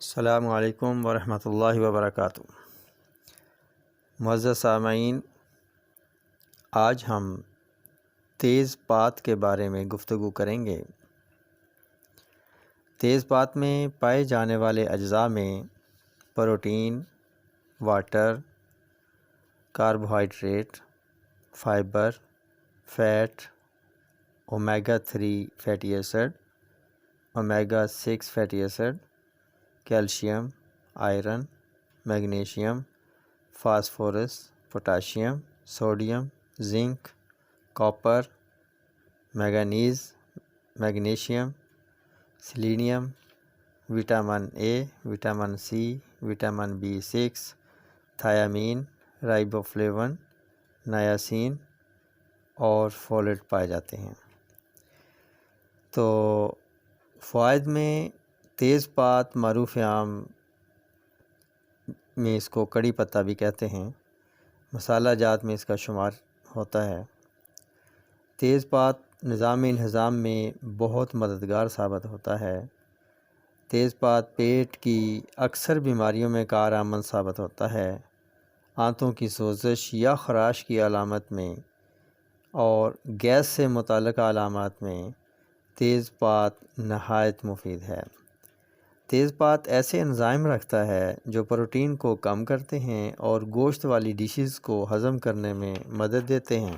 السلام علیکم ورحمۃ اللہ وبرکاتہ۔ معزز سامعین، آج ہم تیز پات کے بارے میں گفتگو کریں گے۔ تیز پات میں پائے جانے والے اجزاء میں protein, water, carbohydrate, fibre, fat, omega 3 fatty acid, omega 6 fatty acid, calcium, iron, magnesium, phosphorus, potassium, sodium, zinc, copper, manganese, magnesium, selenium, vitamin A, vitamin C, vitamin B6، thiamine, riboflavin, niacin اور folate پائے جاتے ہیں۔ تو فوائد میں تیز پات معروف عام میں اس کو کڑی پتہ بھی کہتے ہیں، مسالہ جات میں اس کا شمار ہوتا ہے۔ تیز پات نظام انہضام میں بہت مددگار ثابت ہوتا ہے۔ تیز پات پیٹ کی اکثر بیماریوں میں کارآمد ثابت ہوتا ہے۔ آنتوں کی سوزش یا خراش کی علامت میں اور گیس سے متعلقہ علامات میں تیز پات نہایت مفید ہے۔ تیز پات ایسے انزائم رکھتا ہے جو پروٹین کو کم کرتے ہیں اور گوشت والی ڈشز کو ہضم کرنے میں مدد دیتے ہیں۔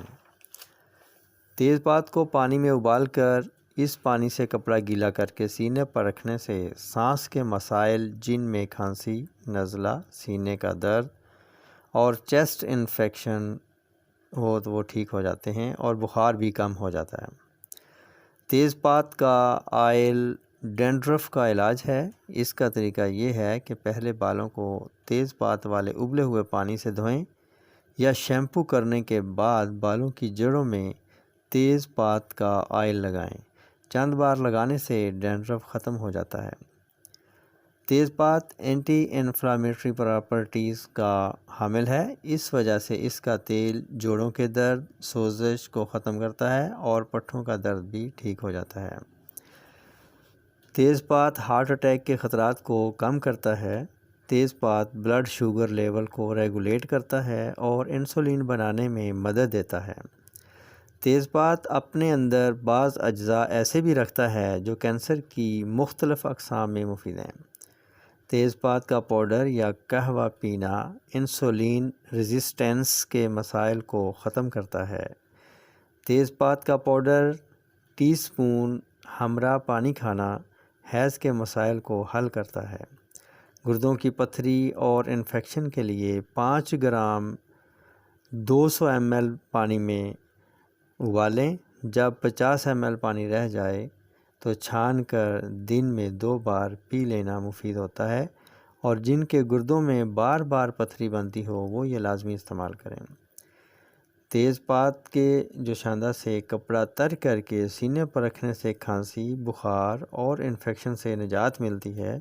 تیز پات کو پانی میں ابال کر اس پانی سے کپڑا گیلا کر کے سینے پر رکھنے سے سانس کے مسائل جن میں کھانسی، نزلہ، سینے کا درد اور چیسٹ انفیکشن ہو تو وہ ٹھیک ہو جاتے ہیں اور بخار بھی کم ہو جاتا ہے۔ تیز پات کا آئل ڈینڈرف کا علاج ہے۔ اس کا طریقہ یہ ہے کہ پہلے بالوں کو تیز پات والے ابلے ہوئے پانی سے دھوئیں یا شیمپو کرنے کے بعد بالوں کی جڑوں میں تیز پات کا آئل لگائیں۔ چند بار لگانے سے ڈینڈرف ختم ہو جاتا ہے۔ تیز پات اینٹی انفلامیٹری پراپرٹیز کا حامل ہے، اس وجہ سے اس کا تیل جوڑوں کے درد، سوزش کو ختم کرتا ہے اور پٹھوں کا درد بھی ٹھیک ہو جاتا ہے۔ تیز پات ہارٹ اٹیک کے خطرات کو کم کرتا ہے۔ تیز پات بلڈ شوگر لیول کو ریگولیٹ کرتا ہے اور انسولین بنانے میں مدد دیتا ہے۔ تیز پات اپنے اندر بعض اجزاء ایسے بھی رکھتا ہے جو کینسر کی مختلف اقسام میں مفید ہیں۔ تیز پات کا پاؤڈر یا قہوہ پینا انسولین ریزسٹنس کے مسائل کو ختم کرتا ہے۔ تیز پات کا پاؤڈر ٹی سپون ہمراہ پانی کھانا حیض کے مسائل کو حل کرتا ہے۔ گردوں کی پتھری اور انفیکشن کے لیے 5 گرام 200 ml پانی میں ابالیں۔ جب 50 ml پانی رہ جائے تو چھان کر دن میں 2 بار پی لینا مفید ہوتا ہے، اور جن کے گردوں میں بار بار پتھری بنتی ہو وہ یہ لازمی استعمال کریں۔ تیز پات کے جوشاندہ سے کپڑا تر کر کے سینے پر رکھنے سے کھانسی، بخار اور انفیکشن سے نجات ملتی ہے۔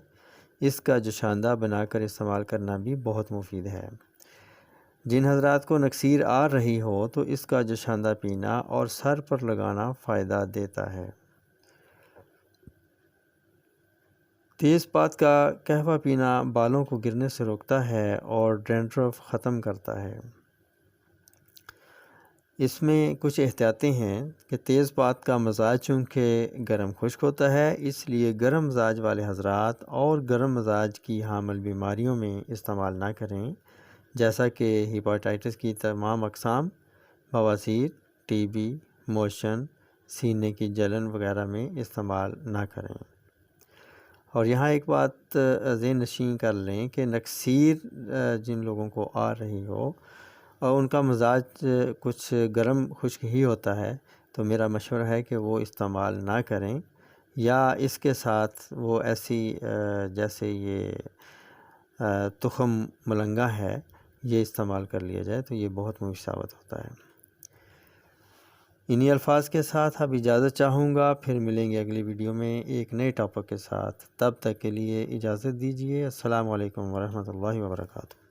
اس کا جوشاندہ بنا کر استعمال کرنا بھی بہت مفید ہے۔ جن حضرات کو نکسیر آ رہی ہو تو اس کا جوشاندہ پینا اور سر پر لگانا فائدہ دیتا ہے۔ تیز پات کا قہوہ پینا بالوں کو گرنے سے روکتا ہے اور ڈینڈرف ختم کرتا ہے۔ اس میں کچھ احتیاطیں ہیں کہ تیز پات کا مزاج چونکہ گرم خشک ہوتا ہے، اس لیے گرم مزاج والے حضرات اور گرم مزاج کی حامل بیماریوں میں استعمال نہ کریں، جیسا کہ ہیپاٹائٹس کی تمام اقسام، بواسیر، ٹی بی، موشن، سینے کی جلن وغیرہ میں استعمال نہ کریں۔ اور یہاں ایک بات ذہن نشین کر لیں کہ نکسیر جن لوگوں کو آ رہی ہو اور ان کا مزاج کچھ گرم خشک ہی ہوتا ہے تو میرا مشورہ ہے کہ وہ استعمال نہ کریں، یا اس کے ساتھ وہ ایسی جیسے یہ تخم ملنگا ہے یہ استعمال کر لیا جائے تو یہ بہت مفید ثابت ہوتا ہے۔ انہی الفاظ کے ساتھ اب اجازت چاہوں گا، پھر ملیں گے اگلی ویڈیو میں ایک نئے ٹاپک کے ساتھ۔ تب تک کے لیے اجازت دیجیے۔ السلام علیکم ورحمۃ اللہ وبرکاتہ۔